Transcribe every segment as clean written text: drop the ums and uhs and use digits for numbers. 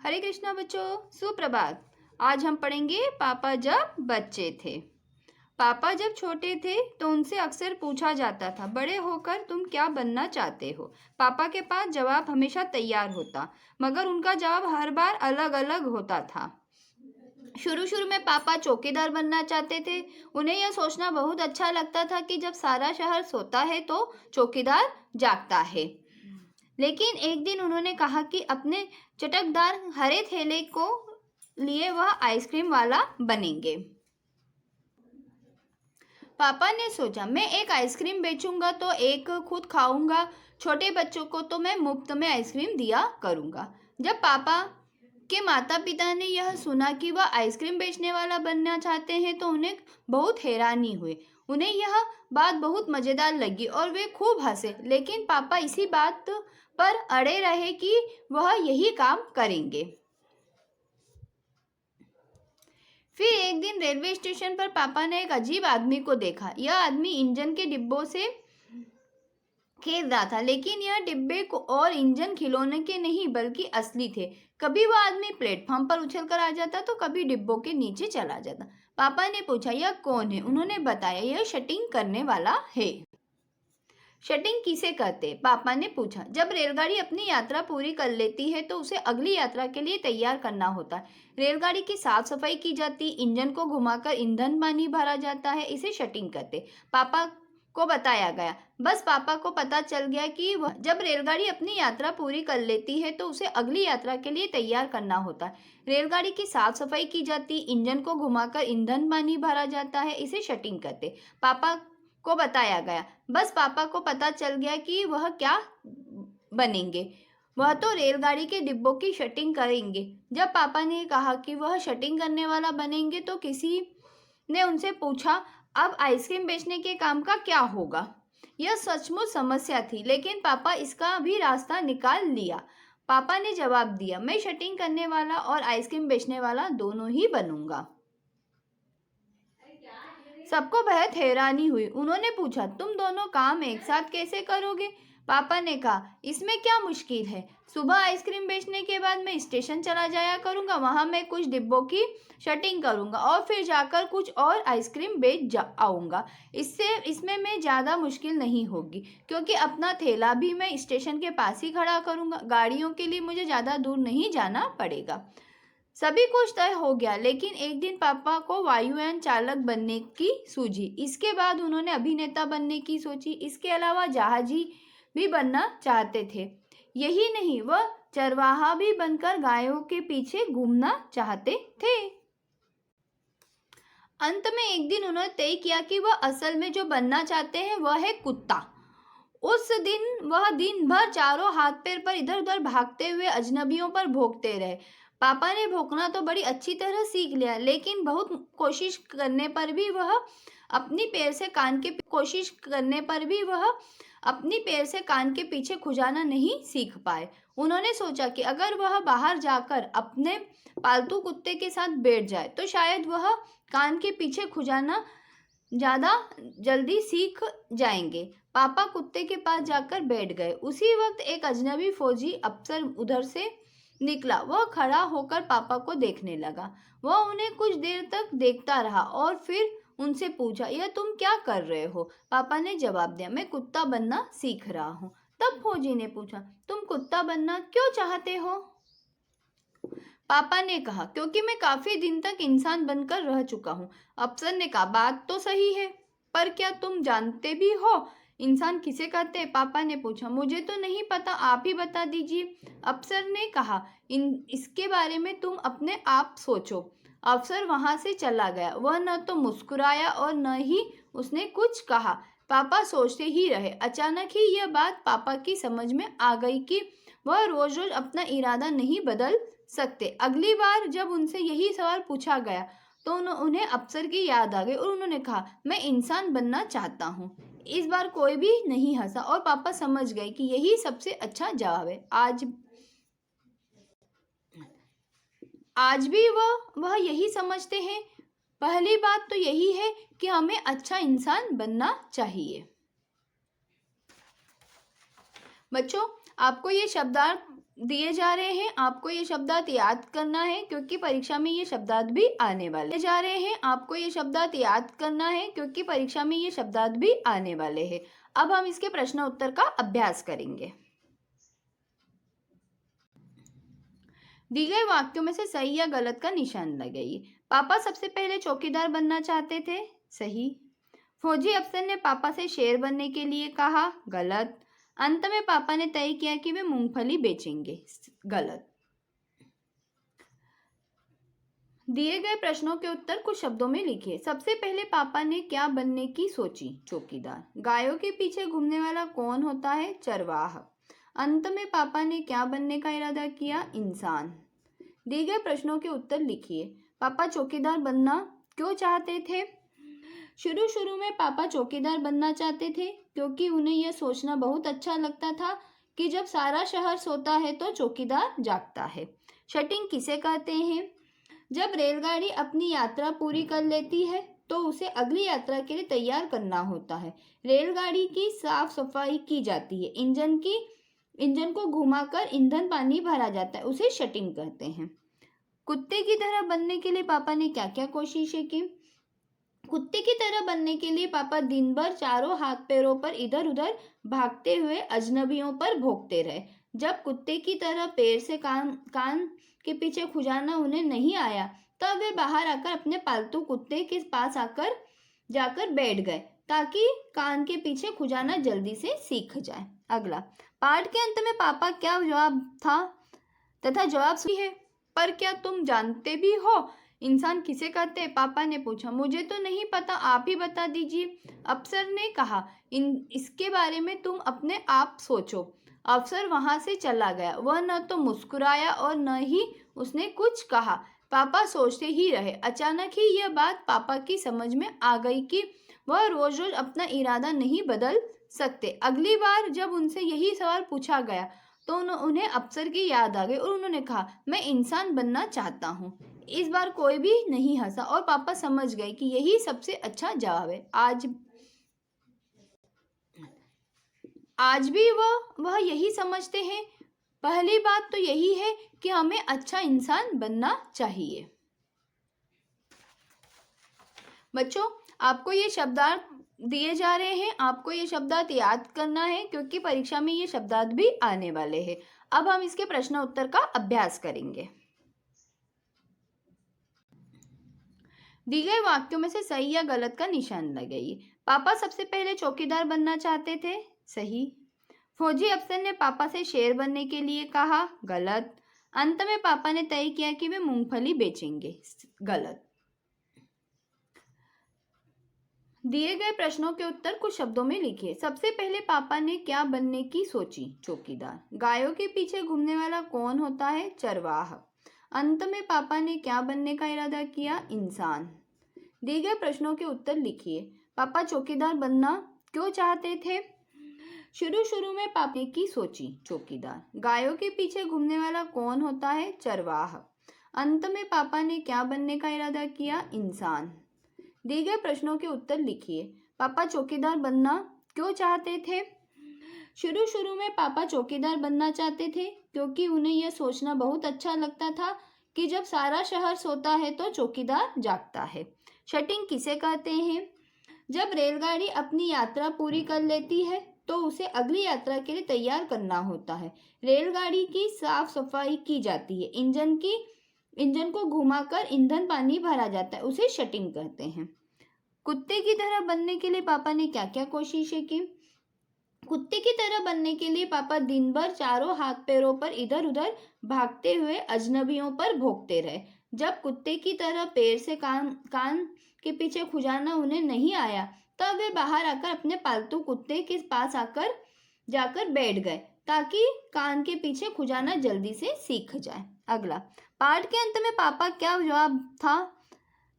हरे कृष्णा बच्चों, सुप्रभात। आज हम पढ़ेंगे पापा जब बच्चे थे। पापा जब छोटे थे तो उनसे अक्सर पूछा जाता था, बड़े होकर तुम क्या बनना चाहते हो। पापा के पास जवाब हमेशा तैयार होता, मगर उनका जवाब हर बार अलग अलग होता था। शुरू शुरू में पापा चौकीदार बनना चाहते थे। उन्हें यह सोचना बहुत अच्छा लगता था कि जब सारा शहर सोता है तो चौकीदार जागता है। लेकिन एक दिन उन्होंने कहा कि अपने चटकदार हरे थैले को लिए वह आइसक्रीम वाला बनेंगे। पापा ने सोचा, मैं एक आइसक्रीम बेचूंगा तो एक खुद खाऊंगा, छोटे बच्चों को तो मैं मुफ्त में आइसक्रीम दिया करूंगा। जब पापा के माता पिता ने यह सुना कि वह आइसक्रीम बेचने वाला बनना चाहते हैं तो उन्हें बहुत हैरानी हुई। उन्हें यह बात बहुत मज़ेदार लगी और वे खूब हंसे। लेकिन पापा इसी बात पर अड़े रहे कि वह यही काम करेंगे। फिर एक दिन रेलवे स्टेशन पर पापा ने एक अजीब आदमी को देखा। यह आदमी इंजन के डिब्बों से खेल रहा था, लेकिन यह डिब्बे को और इंजन खिलौने के नहीं बल्कि असली थे। कभी वह आदमी प्लेटफॉर्म पर उछलकर आ जाता तो कभी डिब्बों के नीचे चला जाता। पापा ने पूछा, यह कौन है? उन्होंने बताया, यह शटिंग करने वाला है। शटिंग किसे कहते? पापा ने पूछा। जब रेलगाड़ी अपनी यात्रा पूरी कर लेती है तो उसे अगली यात्रा के लिए तैयार करना होता है। रेलगाड़ी की साफ सफाई की जाती, इंजन को घुमाकर ईंधन पानी भरा जाता है, इसे शटिंग कहते। पापा को बताया गया। बस पापा को पता चल गया कि वह जब रेलगाड़ी अपनी यात्रा पूरी कर लेती है तो उसे अगली यात्रा के लिए तैयार करना होता है। रेलगाड़ी की साफ सफाई की जाती, इंजन को घुमाकर ईंधन पानी भरा जाता है, इसे शटिंग कहते। पापा को बताया गया। बस पापा को पता चल गया कि वह क्या बनेंगे। वह तो रेलगाड़ी के डिब्बों की शटिंग करेंगे। जब पापा ने कहा कि वह शटिंग करने वाला बनेंगे तो किसी ने उनसे पूछा, अब आइसक्रीम बेचने के काम का क्या होगा? यह सचमुच समस्या थी, लेकिन पापा इसका भी रास्ता निकाल लिया। पापा ने जवाब दिया, मैं शटिंग करने वाला और आइसक्रीम बेचने वाला दोनों ही बनूंगा। सबको बहुत हैरानी हुई। उन्होंने पूछा, तुम दोनों काम एक साथ कैसे करोगे? पापा ने कहा, इसमें क्या मुश्किल है। सुबह आइसक्रीम बेचने के बाद मैं स्टेशन चला जाया करूंगा, वहां मैं कुछ डिब्बों की शटिंग करूंगा और फिर जाकर कुछ और आइसक्रीम बेच आऊंगा। इसमें मैं ज़्यादा मुश्किल नहीं होगी, क्योंकि अपना थैला भी मैं स्टेशन के पास ही खड़ा करूंगा। गाड़ियों के लिए मुझे ज़्यादा दूर नहीं जाना पड़ेगा। सभी कुछ तय हो गया, लेकिन एक दिन पापा को वायुयान चालक बनने की सूझी। इसके बाद उन्होंने अभिनेता बनने की सोची। इसके अलावा जहाजी भी बनना चाहते थे। यही नहीं, वह चरवाहा भी बनकर गायों के पीछे घूमना चाहते थे। अंत में एक दिन उन्होंने तय किया कि वह असल में जो बनना चाहते हैं वह है कुत्ता। उस दिन वह दिन भर चारों हाथ पैर पर इधर उधर भागते हुए अजनबियों पर भौंकते रहे। पापा ने भौंकना तो बड़ी अच्छी तरह सीख लिया, लेकिन बहुत कोशिश करने पर भी वह अपनी पैर से कान के पीछे खुजाना नहीं सीख पाए। उन्होंने सोचा कि अगर वह बाहर जाकर अपने पालतू कुत्ते के साथ बैठ जाए तो शायद वह कान के पीछे खुजाना ज़्यादा जल्दी सीख जाएंगे। पापा कुत्ते के पास जाकर बैठ गए। उसी वक्त एक अजनबी फौजी अफसर उधर से निकला। वह खड़ा होकर पापा को देखने लगा। वह उन्हें कुछ देर तक देखता रहा और फिर उनसे पूछा, यह तुम क्या कर रहे हो? पापा ने जवाब दिया, मैं कुत्ता बनना सीख रहा हूँ। तब फौजी ने पूछा, तुम कुत्ता बनना क्यों चाहते हो? पापा ने कहा, क्योंकि मैं काफी दिन तक इंसान बनकर रह चुका हूँ। अफसर ने कहा, बात तो सही है, पर क्या तुम जानते भी हो इंसान किसे कहते हैं? पापा ने पूछा, मुझे तो नहीं पता, आप ही बता दीजिए। अफसर ने कहा, इसके बारे में तुम अपने आप सोचो। अफसर वहां से चला गया। वह न तो मुस्कुराया और न ही उसने कुछ कहा। पापा सोचते ही रहे। अचानक ही यह बात पापा की समझ में आ गई कि वह रोज रोज अपना इरादा नहीं बदल सकते। अगली बार जब उनसे यही सवाल पूछा गया तो उन्हें अफसर की याद आ गई और उन्होंने कहा, मैं इंसान बनना चाहता हूँ। इस बार कोई भी नहीं हंसा और पापा समझ गए कि यही सबसे अच्छा जवाब है। आज भी वह यही समझते हैं। पहली बात तो यही है कि हमें अच्छा इंसान बनना चाहिए। बच्चों, आपको ये शब्दार्थ दिए जा रहे हैं, आपको ये शब्दार्थ याद करना है क्योंकि परीक्षा में ये शब्दार्थ भी आने वाले दिए जा रहे हैं, आपको ये शब्दार्थ याद करना है क्योंकि परीक्षा में ये शब्दार्थ भी आने वाले हैं। अब हम इसके प्रश्न उत्तर का अभ्यास करेंगे। दी गए वाक्यों में से सही या गलत का निशान लगाइए। पापा सबसे पहले चौकीदार बनना चाहते थे, सही। फौजी अफसर ने पापा से शेर बनने के लिए कहा, गलत। अंत में पापा ने तय किया कि वे मूंगफली बेचेंगे, गलत। दिए गए प्रश्नों के उत्तर कुछ शब्दों में लिखिए। सबसे पहले पापा ने क्या बनने की सोची, चौकीदार। गायों के पीछे घूमने वाला कौन होता है, चरवाहा। अंत में पापा ने क्या बनने का इरादा किया, इंसान। दिए गए प्रश्नों के उत्तर लिखिए। पापा चौकीदार बनना क्यों चाहते थे। शुरू शुरू में पापा चौकीदार बनना चाहते थे क्योंकि उन्हें यह सोचना बहुत अच्छा लगता था कि जब सारा शहर सोता है तो चौकीदार जागता है। शटिंग किसे कहते हैं। जब रेलगाड़ी अपनी यात्रा पूरी कर लेती है तो उसे अगली यात्रा के लिए तैयार करना होता है। रेलगाड़ी की साफ सफाई की जाती है। इंजन को घुमाकर ईंधन पानी भरा जाता है, उसे शटिंग कहते हैं। कुत्ते की तरह बनने के लिए पापा ने क्या क्या कोशिशें की। कुत्ते की तरह बनने के लिए पापा दिन भर चारों हाथ पैरों पर इधर उधर भागते हुए अजनबियों पर भौंकते रहे। जब कुत्ते की तरह पैर से कान के पीछे खुजाना उन्हें नहीं आया तब वे बाहर आकर अपने पालतू कुत्ते के पास आकर जाकर बैठ गए ताकि कान के पीछे खुजाना जल्दी से सीख जाए। अगला पाठ के अंत में पापा क्या जवाब था तथा जवाब सही है, पर क्या तुम जानते भी हो इंसान किसे कहते हैं। पापा ने पूछा, मुझे तो नहीं पता, आप ही बता दीजिए। अफसर ने कहा, इसके बारे में तुम अपने आप सोचो। अफसर वहां से चला गया। वह न तो मुस्कुराया और न ही उसने कुछ कहा। पापा सोचते ही रहे। अचानक ही यह बात पापा की समझ में आ गई कि वह रोज रोज अपना इरादा नहीं बदल सकते। अगली बार जब उनसे यही सवाल पूछा गया तो उन्हें अफसर की याद आ गई और उन्होंने कहा, मैं इंसान बनना चाहता हूँ। इस बार कोई भी नहीं हंसा और पापा समझ गए कि यही सबसे अच्छा जवाब है। आज भी वह यही समझते हैं। पहली बात तो यही है कि हमें अच्छा इंसान बनना चाहिए। बच्चों, आपको ये शब्दार्थ दिए जा रहे हैं, आपको ये शब्दार्थ याद करना है क्योंकि परीक्षा में ये शब्दार्थ भी आने वाले हैं। अब हम इसके प्रश्न उत्तर का अभ्यास करेंगे। दी गए वाक्यों में से सही या गलत का निशान लगाइए। पापा सबसे पहले चौकीदार बनना चाहते थे, सही। फौजी अफसर ने पापा से शेर बनने के लिए कहा, गलत। अंत में पापा ने तय किया कि वे मूंगफली बेचेंगे, गलत। दिए गए प्रश्नों के उत्तर कुछ शब्दों में लिखिए। सबसे पहले पापा ने क्या बनने की सोची, चौकीदार। गायों के पीछे घूमने वाला कौन होता है, चरवाहा। अंत में पापा ने क्या बनने का इरादा किया, इंसान। दिए गए प्रश्नों के उत्तर लिखिए। पापा चौकीदार बनना क्यों चाहते थे। शुरू शुरू में पापा ने की सोची, चौकीदार। गायों के पीछे घूमने वाला कौन होता है, चरवाहा। अंत में पापा ने क्या बनने का इरादा किया, इंसान। दिए गए प्रश्नों के उत्तर लिखिए। पापा चौकीदार बनना क्यों चाहते थे। शुरू शुरू में पापा चौकीदार बनना चाहते थे क्योंकि उन्हें यह सोचना बहुत अच्छा लगता था कि जब सारा शहर सोता है तो चौकीदार जागता है। शटिंग किसे कहते हैं। जब रेलगाड़ी अपनी यात्रा पूरी कर लेती है तो उसे अगली यात्रा के लिए तैयार करना होता है। रेलगाड़ी की साफ सफाई की जाती है। इंजन को घुमाकर ईंधन पानी भरा जाता है, उसे शटिंग कहते हैं। कुत्ते की तरह बनने के लिए पापा ने क्या क्या कोशिशें की। कुत्ते की तरह बनने के लिए पापा दिन भर चारों हाथ पैरों पर इधर उधर भागते हुए अजनबियों पर भौंकते रहे। जब कुत्ते की तरह पैर से कान के पीछे खुजाना उन्हें नहीं आया तब वे बाहर आकर अपने पालतू कुत्ते के पास आकर जाकर बैठ गए ताकि कान के पीछे खुजाना जल्दी से सीख जाए। अगला पाठ के अंत में पापा क्या जवाब था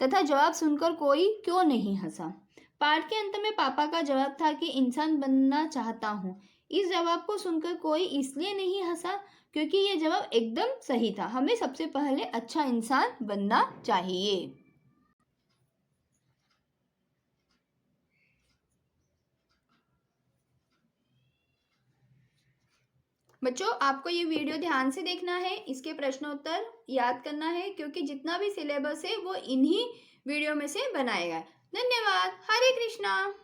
तथा जवाब सुनकर कोई क्यों नहीं हंसा। पाठ के अंत में पापा का जवाब था कि इंसान बनना चाहता हूँ। इस जवाब को सुनकर कोई इसलिए नहीं हंसा क्योंकि यह जवाब एकदम सही था। हमें सबसे पहले अच्छा इंसान बनना चाहिए। बच्चों, आपको ये वीडियो ध्यान से देखना है, इसके प्रश्नोत्तर याद करना है, क्योंकि जितना भी सिलेबस है वो इन्हीं वीडियो में से बनाया गया है। धन्यवाद। हरे कृष्णा।